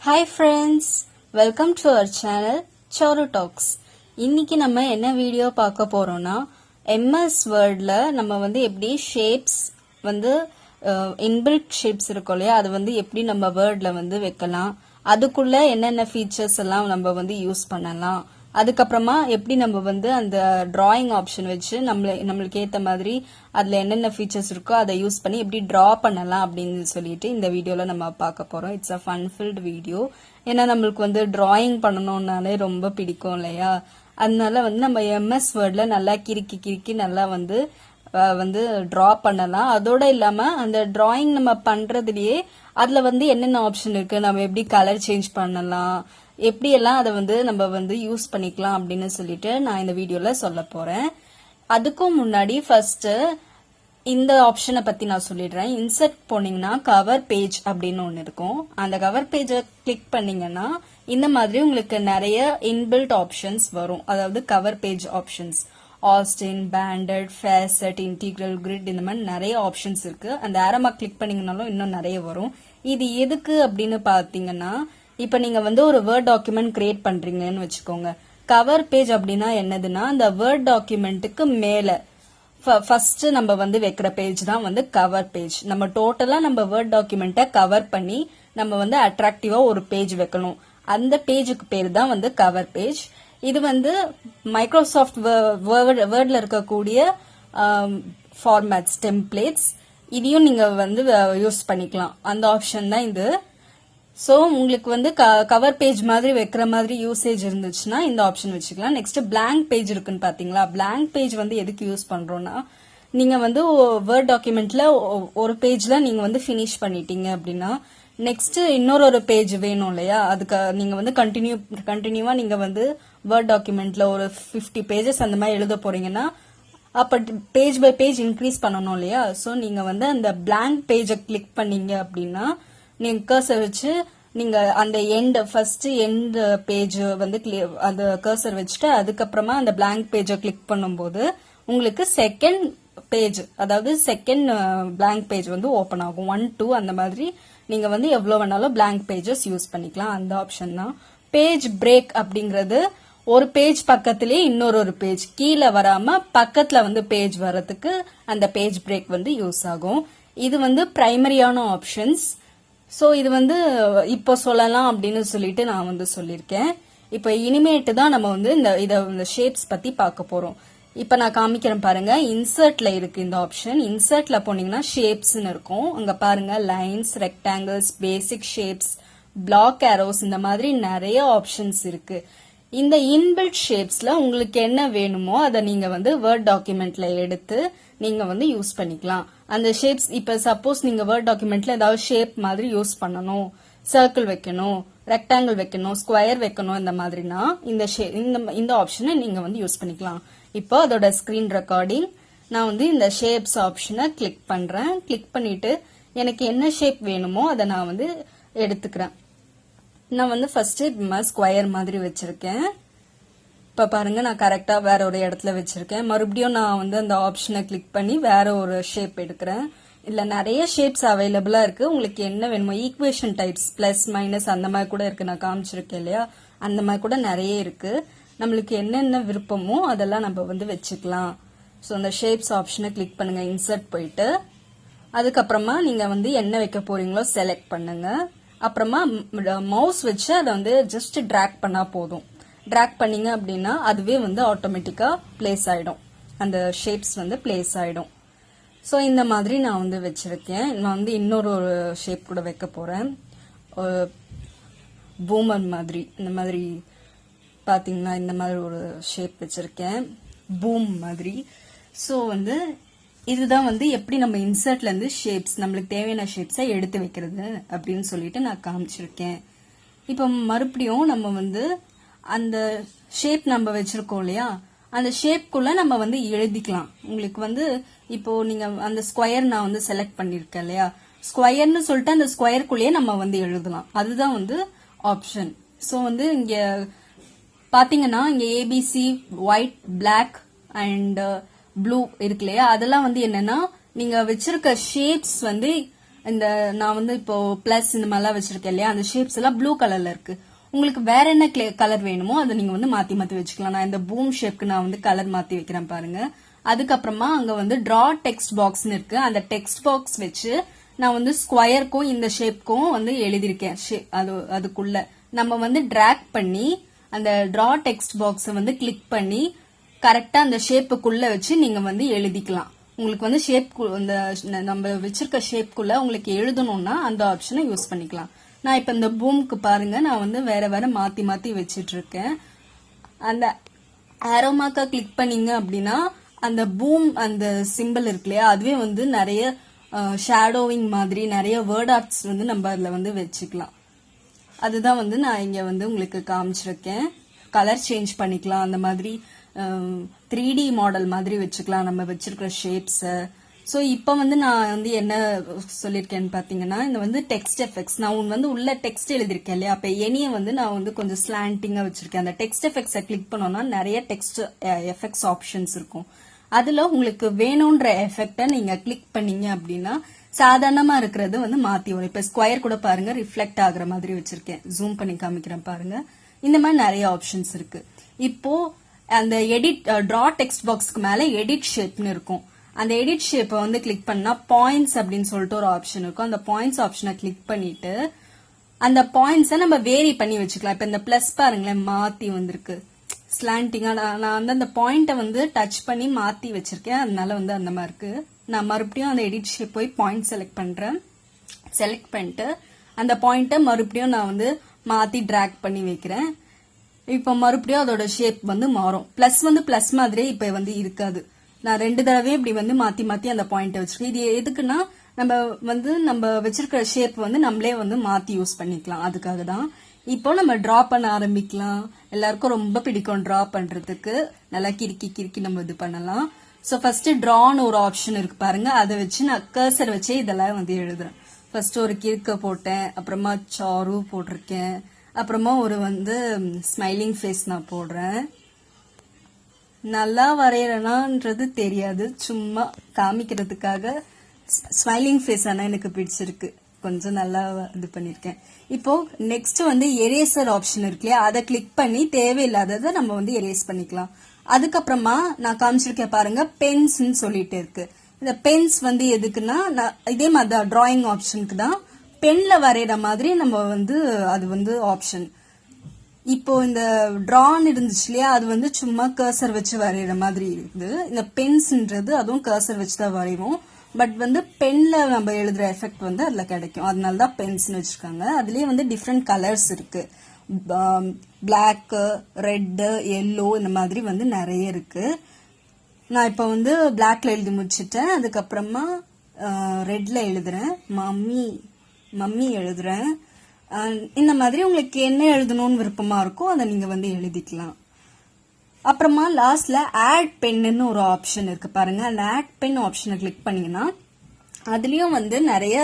Hi friends, welcome to our channel Charu Talks. இன்னைக்கு நம்ம என்ன வீடியோ பார்க்க போறோம்னா MS Wordல நம்ம எப்படி ஷேப்ஸ் இன்பில்ட் ஷேப்ஸ் இருக்கும் இல்லையா அது எப்படி நம்ம வேர்ட்ல வைக்கலாம், அதுக்குள்ள என்னென்ன ஃபீச்சர்ஸ் எல்லாம் நம்ம யூஸ் பண்ணலாம், அதுக்கப்புறமா எப்படி நம்ம அந்த டிராயிங் ஆப்ஷன் வச்சு நம்மளுக்கு ஏத்த மாதிரி அதுல என்னென்ன ஃபீச்சர்ஸ் இருக்கோ அதை யூஸ் பண்ணி எப்படி டிரா பண்ணலாம் அப்படின்னு சொல்லிட்டு இந்த வீடியோல நம்ம பார்க்க போறோம். It's a fun field video. ஏன்னா நம்மளுக்கு டிராயிங் பண்ணணும்னாலே ரொம்ப பிடிக்கும் இல்லையா, அதனால நம்ம MS வேர்ட்ல நல்லா கிறுக்கி நல்லா டிரா பண்ணலாம். அதோட இல்லாம அந்த டிராயிங் நம்ம பண்றதுலயே அதுல என்னென்ன ஆப்ஷன் இருக்கு, நம்ம எப்படி கலர் சேஞ்ச் பண்ணலாம், எப்படி எல்லாம் அதை நம்ம யூஸ் பண்ணிக்கலாம் அப்படின்னு சொல்லிட்டு நான் இந்த வீடியோல சொல்ல போறேன். அதுக்கும் முன்னாடி ஃபர்ஸ்ட் இந்த ஆப்ஷனை பத்தி நான் சொல்லிடுறேன். இன்சர்ட் போனீங்கன்னா கவர் பேஜ் அப்படின்னு ஒன்னு இருக்கும். அந்த கவர் பேஜை கிளிக் பண்ணீங்கன்னா இந்த மாதிரி உங்களுக்கு நிறைய இன்பில்ட் ஆப்ஷன்ஸ் வரும். அதாவது cover page options, Austin, banded, facet, integral, grid, இந்த மாதிரி நிறைய ஆப்ஷன்ஸ் இருக்கு. அந்த ஆரமா கிளிக் பண்ணீங்கன்னாலும் இன்னும் நிறைய வரும். இது எதுக்கு அப்படின்னு பாத்தீங்கன்னா, இப்ப நீங்க ஒரு வேர்ட் டாக்குமெண்ட் கிரியேட் பண்றீங்கன்னு வச்சுக்கோங்க. கவர் பேஜ் அப்படின்னா என்னதுன்னா, அந்த வேர்ட் டாக்குமெண்ட்டுக்கு மேல ஃபர்ஸ்ட் நம்ம வைக்கிற பேஜ் தான் கவர் பேஜ். நம்ம டோட்டலா நம்ம வேர்ட் டாக்குமெண்ட்டை கவர் பண்ணி நம்ம அட்ராக்டிவா ஒரு பேஜ் வைக்கணும். அந்த பேஜுக்கு பேர் தான் கவர் பேஜ். இது மைக்ரோசாஃப்ட் வேர்ட்ல இருக்கக்கூடிய ஃபார்மேட்ஸ், டெம்ப்ளேட்ஸ், இதையும் நீங்க யூஸ் பண்ணிக்கலாம். அந்த ஆப்ஷன் தான் இது. சோ உங்களுக்கு கவர் பேஜ் மாதிரி வைக்கிற மாதிரி யூசேஜ் இருந்துச்சுன்னா இந்த ஆப்ஷன் வச்சுக்கலாம். நெக்ஸ்ட் பிளாங்க் பேஜ் இருக்குன்னு பாத்தீங்களா, பிளாங்க் பேஜ் எதுக்கு யூஸ் பண்றோம்னா, நீங்க வேர்ட் டாக்குமெண்ட்ல ஒரு பேஜ்ல நீங்க ஃபினிஷ் பண்ணிட்டீங்க அப்படின்னா நெக்ஸ்ட் இன்னொரு பேஜ் வேணும் இல்லையா, அதுக்கு நீங்க கண்டினியூவா நீங்க வேர்ட் டாக்குமெண்ட்ல ஒரு 50 பேஜஸ் அந்த மாதிரி எழுத போறீங்கன்னா அப்ப பேஜ் பை பேஜ் இன்க்ரீஸ் பண்ணணும் இல்லையா. சோ நீங்க அந்த பிளாங்க் பேஜை கிளிக் பண்ணீங்க அப்படின்னா நீங்க கர்சர் வச்சு நீங்க அந்த ஃபர்ஸ்ட் எண்ட் பேஜ் அந்த கர்சர் வச்சுட்டு அதுக்கப்புறமா அந்த பிளாங்க் பேஜை கிளிக் பண்ணும்போது உங்களுக்கு செகண்ட் பேஜ், அதாவது செகண்ட் பிளாங்க் பேஜ் ஓபன் ஆகும். 1, 2 அந்த மாதிரி நீங்க எவ்வளவு வேணாலும் பிளாங்க் பேஜஸ் யூஸ் பண்ணிக்கலாம். அந்த ஆப்ஷன் தான். பேஜ் பிரேக் அப்படிங்கறது ஒரு பேஜ் பக்கத்திலேயே இன்னொரு பேஜ் கீழே வராம பக்கத்துல பேஜ் வர்றதுக்கு அந்த பேஜ் பிரேக் யூஸ் ஆகும். இது பிரைமரியான ஆப்ஷன்ஸ். சோ இது இப்போ சொல்லலாம் அப்படின்னு சொல்லிட்டு நான் சொல்லியிருக்கேன். இப்ப இனிமேட்டு தான் நம்ம இந்த ஷேப்ஸ் பத்தி பார்க்க போறோம். இப்ப நான் காமிக்கிறேன் பாருங்க. இன்சர்ட்ல இருக்கு இந்த ஆப்ஷன். இன்சர்ட்ல போனீங்கன்னா ஷேப்ஸ்னு இருக்கும். அங்க பாருங்க lines, rectangles, basic shapes, black arrows, இந்த மாதிரி நிறைய ஆப்ஷன்ஸ் இருக்கு. இந்த இன்பில்ட் ஷேப்ஸ்ல உங்களுக்கு என்ன வேணுமோ அதை நீங்க வேர்ட் டாக்குமெண்ட்ல எடுத்து நீங்க யூஸ் பண்ணிக்கலாம். அந்த ஷேப்ஸ் இப்ப சப்போஸ் நீங்க வேர்ட் டாக்குமெண்ட்ல ஏதாவது ஷேப் மாதிரி யூஸ் பண்ணணும், சர்க்கிள் வைக்கணும், ரெக்டாங்கிள் வைக்கணும், ஸ்கொயர் வைக்கணும், இந்த மாதிரினா இந்த ஆப்ஷனை நீங்க யூஸ் பண்ணிக்கலாம். இப்போ அதோட ஸ்கிரீன் ரெக்கார்டிங். நான் இந்த ஷேப்ஸ் ஆப்ஷனை கிளிக் பண்றேன். கிளிக் பண்ணிட்டு எனக்கு என்ன ஷேப் வேணுமோ அதை நான் எடுத்துக்கிறேன். நான் ஃபர்ஸ்ட் ஸ்கொயர் மாதிரி வச்சிருக்கேன். இப்ப பாருங்க நான் கரெக்டா வேற ஒரு இடத்துல வச்சிருக்கேன். மறுபடியும் நான் அந்த ஆப்ஷனை கிளிக் பண்ணி வேற ஒரு ஷேப் எடுக்கிறேன். இல்ல நிறைய ஷேப்ஸ் அவைலபிளா இருக்கு. உங்களுக்கு என்ன வேணுமோ ஈக்குவேஷன் டைப்ஸ், பிளஸ் மைனஸ் அந்த மாதிரி கூட இருக்கு. நான் காமிச்சிருக்கேன் இல்லையா, அந்த மாதிரி கூட நிறைய இருக்கு. நம்மளுக்கு என்னென்ன விருப்பமோ அதெல்லாம் நம்ம வச்சுக்கலாம். ஸோ அந்த ஷேப்ஸ் ஆப்ஷனை கிளிக் பண்ணுங்க. இன்சர்ட் போயிட்டு அதுக்கப்புறமா நீங்க என்ன வைக்க போறீங்களோ செலக்ட் பண்ணுங்க. அப்புறமா மவுஸ் வச்சு அதை ஜஸ்ட் டிராக் பண்ணா போதும். டிராக் பண்ணீங்க அப்படின்னா அதுவே ஆட்டோமேட்டிக்கா பிளேஸ் ஆயிடும். அந்த ஷேப்ஸ் பிளேஸ் ஆயிடும். ஸோ இந்த மாதிரி நான் வச்சிருக்கேன். நான் இன்னொரு ஷேப் கூட வைக்க போறேன். பூமர் மாதிரி, இந்த மாதிரி பாத்தீங்கன்னா இந்த மாதிரி ஒரு ஷேப் வச்சிருக்கேன், பூம் மாதிரி. ஸோ இதுதான் எப்படி நம்ம இன்சர்ட்ல இருந்து ஷேப்ஸ், நம்மளுக்கு தேவையான ஷேப்ஸை எடுத்து வைக்கிறது அப்படின்னு சொல்லிட்டு நான் காமிச்சிருக்கேன். இப்ப மறுபடியும் நம்ம அந்த ஷேப் நம்ம வச்சிருக்கோம் இல்லையா, அந்த ஷேப்குள்ள நம்ம எழுதிக்கலாம். உங்களுக்கு இப்போ நீங்க அந்த ஸ்கொயர் நான் செலக்ட் பண்ணிருக்கேன் இல்லையா, ஸ்கொயர்னு சொல்லிட்டு அந்த ஸ்கொயருக்குள்ளேயே நம்ம எழுதலாம். அதுதான் ஆப்ஷன். ஸோ இங்க பாத்தீங்கன்னா இங்க ABC, white, black and blue இருக்கு இல்லையா, அதெல்லாம் என்னன்னா நீங்க வச்சிருக்க ஷேப்ஸ் இந்த நான் வந்து இப்போ பிளஸ் இந்த மாதிரிலாம் வச்சிருக்கேன் இல்லையா, அந்த ஷேப்ஸ் எல்லாம் ப்ளூ கலர்ல இருக்கு. உங்களுக்கு வேற என்ன கலர் வேணுமோ அதை நீங்க வந்து மாத்தி மாத்தி வச்சுக்கலாம். நான் இந்த பூம் ஷேப்க்கு நான் வந்து கலர் மாத்தி வைக்கிறேன் பாருங்க. அதுக்கப்புறமா அங்க வந்து டிரா டெக்ஸ்ட் பாக்ஸ்னு இருக்கு. அந்த டெக்ஸ்ட் பாக்ஸ் வச்சு நான் வந்து ஸ்கொயருக்கும் இந்த ஷேப்க்கும் வந்து எழுதியிருக்கேன். அதுக்குள்ள நம்ம வந்து டிராக் பண்ணி அந்த டிரா டெக்ஸ்ட் பாக்ஸை வந்து கிளிக் பண்ணி கரெக்டா அந்த ஷேப்புக்குள்ள வச்சு நீங்க வந்து எழுதிக்கலாம். உங்களுக்கு வந்து ஷேப் இந்த நம்ம வச்சிருக்க ஷேப்குள்ள உங்களுக்கு எழுதணும்னா அந்த ஆப்ஷனை யூஸ் பண்ணிக்கலாம். நான் இப்ப இந்த பூம்க்கு பாருங்க, நான் வந்து வேற வேற மாத்தி மாத்தி வச்சிட்டு இருக்கேன். அந்த ஆரோ மார்க்கை கிளிக் பண்ணீங்க அப்படின்னா அந்த பூம் அந்த சிம்பிள் இருக்கு இல்லையா, அதுவே வந்து நிறைய ஷேடோவிங் மாதிரி நிறைய வேர்ட் ஆர்ட்ஸ் வந்து நம்ம அதுல வந்து வச்சுக்கலாம். அதுதான் வந்து நான் இங்க வந்து உங்களுக்கு காமிச்சிருக்கேன். கலர் சேஞ்ச் பண்ணிக்கலாம், அந்த மாதிரி 3D மாடல் மாதிரி வச்சுக்கலாம் நம்ம வச்சிருக்கிற ஷேப்ஸ். ஸோ இப்போ வந்து நான் வந்து என்ன சொல்லியிருக்கேன்னு பார்த்தீங்கன்னா, இந்த வந்து டெக்ஸ்ட் எஃபெக்ட்ஸ் நான் வந்து உள்ள டெக்ஸ்ட் எழுதியிருக்கேன் இல்லையா, அப்போ எனியை வந்து நான் வந்து கொஞ்சம் ஸ்லாண்டிங்காக வச்சிருக்கேன். அந்த டெக்ஸ்ட் எஃபெக்ட்ஸை கிளிக் பண்ணோம்னா நிறைய டெக்ஸ்ட் எஃபெக்ட்ஸ் ஆப்ஷன்ஸ் இருக்கும். அதுல உங்களுக்கு வேணும்ன்ற எஃபெக்டை நீங்க கிளிக் பண்ணீங்க அப்படின்னா சாதாரணமா இருக்கிறது வந்து மாத்தி வரும். இப்ப ஸ்கொயர் கூட பாருங்க ரிஃப்ளெக்ட் ஆகுற மாதிரி வச்சிருக்கேன். ஜூம் பண்ணி காமிக்கிறேன் பாருங்க. இந்த மாதிரி நிறைய ஆப்ஷன்ஸ் இருக்கு. இப்போ அந்த எடிட் டிரா டெக்ஸ்ட் பாக்ஸ்க்கு மேல எடிட் ஷேப்னு இருக்கும். அந்த எடிட் ஷேப்பை வந்து கிளிக் பண்ணா பாயிண்ட்ஸ் அப்படின்னு சொல்லிட்டு ஒரு ஆப்ஷன் இருக்கும். அந்த பாயிண்ட்ஸ் ஆப்ஷனை கிளிக் பண்ணிட்டு அந்த பாயிண்ட்ஸை நம்ம வேரி பண்ணி வச்சுக்கலாம். இப்ப இந்த பிளஸ் பாருங்களேன் மாத்தி வந்திருக்கு ஸ்லாண்டிங்கா. நான் வந்து அந்த பாயிண்ட்டை வந்து டச் பண்ணி மாத்தி வச்சிருக்கேன், அதனால வந்து அந்த மாதிரி இருக்கு. நான் மறுபடியும் அந்த எடிட் ஷேப் போய் பாயிண்ட் செலக்ட் பண்றேன். செலக்ட் பண்ணிட்டு அந்த பாயிண்ட்டை மறுபடியும் நான் வந்து மாத்தி டிராக் பண்ணி வைக்கிறேன். இப்ப மறுபடியும் அதோட ஷேப் வந்து மாறும். பிளஸ் வந்து பிளஸ் மாதிரியே இப்ப வந்து இருக்காது. நான் 2 தடவை இப்படி வந்து மாத்தி மாத்தி அந்த பாயிண்ட்டை வச்சிருக்கேன். இது எதுக்குன்னா நம்ம வச்சிருக்கிற ஷேப் வந்து நம்மளே வந்து மாத்தி யூஸ் பண்ணிக்கலாம். அதுக்காக தான். இப்போ நம்ம டிரா பண்ண ஆரம்பிக்கலாம். எல்லாருக்கும் ரொம்ப பிடிக்கும் டிரா பண்றதுக்கு. நல்லா கிறுக்கி நம்ம இது பண்ணலாம். ஸோ ஃபர்ஸ்ட் டிரான்னு ஒரு ஆப்ஷன் இருக்கு பாருங்க, அதை வச்சு நான் கர்சர் வச்சே இதெல்லாம் வந்து எழுதுறேன். ஃபர்ஸ்ட் ஒரு கிறுக்க போட்டேன், அப்புறமா சாரு போட்டிருக்கேன், அப்புறமா ஒரு வந்து ஸ்மைலிங் ஃபேஸ் நான் போடுறேன். நல்லா வரையறேனான்றது தெரியாது, சும்மா காமிக்கிறதுக்காக ஸ்மைலிங் ஃபேஸ் ஆனா எனக்கு பிடிச்சிருக்கு, கொஞ்சம் நல்லா இது பண்ணிருக்கேன். இப்போ நெக்ஸ்ட் வந்து எரேசர் ஆப்ஷன் இருக்கு இல்லையா, அதை கிளிக் பண்ணி தேவையில்லாததை நம்ம வந்து எரேஸ் பண்ணிக்கலாம். அதுக்கப்புறமா நான் காமிச்சிருக்கேன் பாருங்க பென்ஸ்ன்னு சொல்லிட்டு இருக்கு. இந்த பென்ஸ் வந்து எதுக்குன்னா இதே மாதிரி டிராயிங் ஆப்ஷனுக்கு தான். பென்ல வரைகிற மாதிரி நம்ம வந்து அது வந்து ஆப்ஷன். இப்போ இந்த டிரான் இருந்துச்சு இல்லையா, அது வந்து சும்மா கர்சர் வச்சு வரைகிற மாதிரி இருக்குது. இந்த பென்ஸ்ன்றது அதுவும் கர்சர் வச்சு தான் வரைவோம். பட் வந்து பென்ல நம்ம எழுதுற எஃபெக்ட் வந்து அதுல கிடைக்கும், அதனாலதான் பென்ஸ்ன்னு வச்சிருக்காங்க. அதுலயே வந்து டிஃப்ரெண்ட் கலர்ஸ் இருக்கு. பிளாக், ரெட், எல்லோ இந்த மாதிரி வந்து நிறைய இருக்கு. நான் இப்ப வந்து பிளாக்ல எழுதி முடிச்சிட்டேன். அதுக்கப்புறமா ரெட்ல எழுதுறேன், மம்மி எழுதுறேன். இந்த மாதிரி உங்களுக்கு என்ன எழுதணும்னு விருப்பமா இருக்கோ அதை நீங்க வந்து எழுதிக்கலாம். அப்புறமா லாஸ்ட்ல ஆட் பென்னு ஒரு ஆப்ஷன் இருக்கு பாருங்க. அந்த ஆட் பென் ஆப்ஷனை கிளிக் பண்ணீங்கன்னா அதுலயும் வந்து நிறைய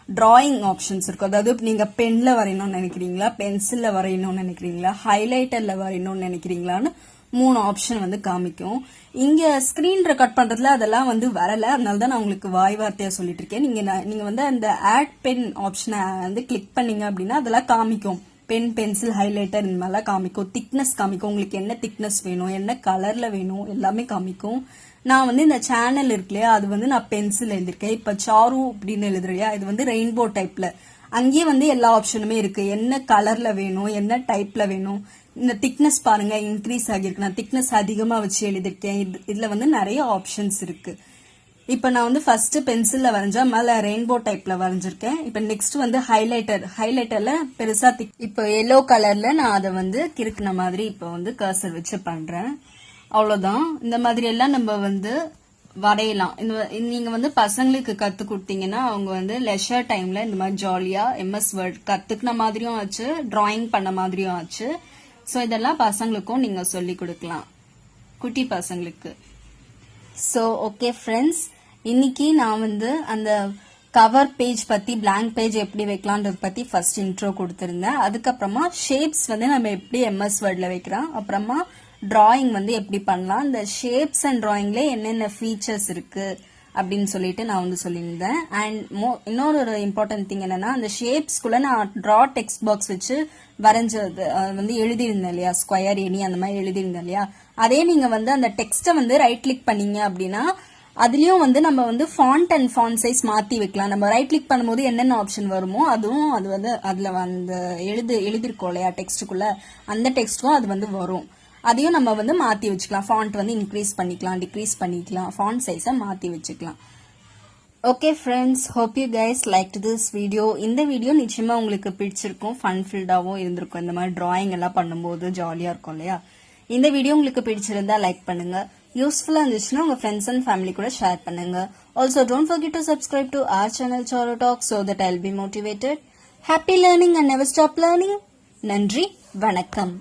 டிராயிங் ஆப்ஷன்ஸ் இருக்கும். அதாவது நீங்க பென்ல வரையணும்னு நினைக்கிறீங்களா, பென்சில்ல வரையணும்னு நினைக்கிறீங்களா, ஹைலைட்டர்ல வரையணும்னு நினைக்கிறீங்களான்னு 3 ஆப்ஷன் வந்து காமிக்கும். இங்க ஸ்கிரீன் ரெக்கார்ட் பண்றதுல அதெல்லாம் வந்து வரல, அதனாலதான் நான் உங்களுக்கு வாய் வார்த்தையா சொல்லிட்டு இருக்கேன். நீங்க வந்து அந்த ஆட் பென் ஆப்ஷனை வந்து கிளிக் பண்ணீங்க அப்படின்னா அதெல்லாம் காமிக்கும். பென், பென்சில், ஹைலைட்டர் இந்த மாதிரிலாம் காமிக்கும். திக்னஸ் காமிக்கும், உங்களுக்கு என்ன திக்னஸ் வேணும், என்ன கலர்ல வேணும் எல்லாமே காமிக்கும். நான் வந்து இந்த சேனல் இருக்கு இல்லையா, அது வந்து நான் பென்சில் எழுதிருக்கேன். இப்ப சாரு அப்படின்னு எழுதுறியா, இது வந்து ரெயின்போ டைப்ல. அங்கேயே வந்து எல்லா ஆப்ஷனுமே இருக்கு, என்ன கலர்ல வேணும், என்ன டைப்ல வேணும். இந்த திக்னஸ் பாருங்க இன்க்ரீஸ் ஆகிருக்கு, நான் திக்னஸ் அதிகமா வச்சு எழுதிருக்கேன். இதுல வந்து நிறைய ஆப்ஷன்ஸ் இருக்கு. இப்ப நான் வந்து ஃபர்ஸ்ட் பென்சில்ல வரைஞ்சா மேல ரெயின்போ டைப்ல வரைஞ்சிருக்கேன். இப்ப நெக்ஸ்ட் வந்து ஹைலைட்டர்ல பெருசா இப்போ எல்லோ கலர்ல நான் அதை வந்து கிறுக்குன மாதிரி இப்ப வந்து கர்சர் வச்சு பண்றேன். அவ்வளவுதான். இந்த மாதிரி எல்லாம் நம்ம வந்து வரையலாம். நீங்க வந்து பசங்களுக்கு கத்து கொடுத்தீங்கன்னா அவங்க வந்து லெஷர் டைம்ல இந்த மாதிரி ஜாலியா MS வேர்ட் கத்துக்கின மாதிரியும் ஆச்சு, டிராயிங் பண்ண மாதிரியும் ஆச்சு. சோ இதெல்லாம் பசங்களுக்கும் நீங்க சொல்லி கொடுக்கலாம், குட்டி பசங்களுக்கு. சோ ஓகே ஃப்ரெண்ட்ஸ், இன்னைக்கு நான் வந்து அந்த கவர் பேஜ் பத்தி, பிளாங்க் பேஜ் எப்படி வைக்கலாம்ன்றது பத்தி ஃபர்ஸ்ட் இன்ட்ரோ கொடுத்திருந்தேன். அதுக்கப்புறமா ஷேப்ஸ் வந்து நம்ம எப்படி MS வேர்ட்ல வைக்கிறோம், அப்புறமா டிராயிங் வந்து எப்படி பண்ணலாம், இந்த ஷேப்ஸ் அண்ட் டிராயிங்ல என்னென்ன ஃபீச்சர்ஸ் இருக்கு, அப்படின்னு சொல்லிட்டு நான் வந்து சொல்லியிருந்தேன். அண்ட் இன்னொரு ஒரு இம்பார்ட்டன்ட் திங் என்னன்னா, அந்த ஷேப்ஸ்குள்ள நான் ட்ரா டெக்ஸ்ட் பாக்ஸ் வச்சு வரைஞ்சது வந்து எழுதியிருந்தேன் இல்லையா, ஸ்கொயர் எனி அந்த மாதிரி எழுதியிருந்தேன் இல்லையா, அதே நீங்க வந்து அந்த டெக்ஸ்ட்டை வந்து ரைட் கிளிக் பண்ணீங்க அப்படின்னா அதுலயும் வந்து நம்ம வந்து ஃபாண்ட் அண்ட் ஃபாண்ட் சைஸ் மாத்தி வைக்கலாம். நம்ம ரைட் கிளிக் பண்ணும்போது என்னென்ன ஆப்ஷன் வருமோ அதுவும் அது வந்து அதுல அந்த எழுதிருக்கோம் இல்லையா டெக்ஸ்டுக்குள்ள, அந்த டெக்ஸ்டும் அது வந்து வரும். அதையும் நம்ம வந்து மாத்தி வச்சுக்கலாம். ஃபாண்ட் வந்து இன்க்ரீஸ் பண்ணிக்கலாம், டிக்ரீஸ் பண்ணிக்கலாம், ஃபாண்ட் சைஸை மாத்தி வச்சுக்கலாம். Okay friends, hope you guys like this video. இந்த வீடியோ நிச்சயமா உங்களுக்கு பிடிச்சிருக்கும், ஃபன் ஃபில்டாகவும் இருந்திருக்கும். இந்த மாதிரி டிராயிங் எல்லாம் பண்ணும்போது ஜாலியா இருக்கும் இல்லையா. இந்த வீடியோ உங்களுக்கு பிடிச்சிருந்தா லைக் பண்ணுங்க, யூஸ்ஃபுல்லா இருந்துச்சுன்னா உங்க ஃப்ரெண்ட்ஸ் அண்ட் ஃபேமிலி கூட ஷேர் பண்ணுங்க. Also don't forget to subscribe to our channel Charu Talks so that I'll be motivated. Happy learning and never stop learning. நன்றி, வணக்கம்.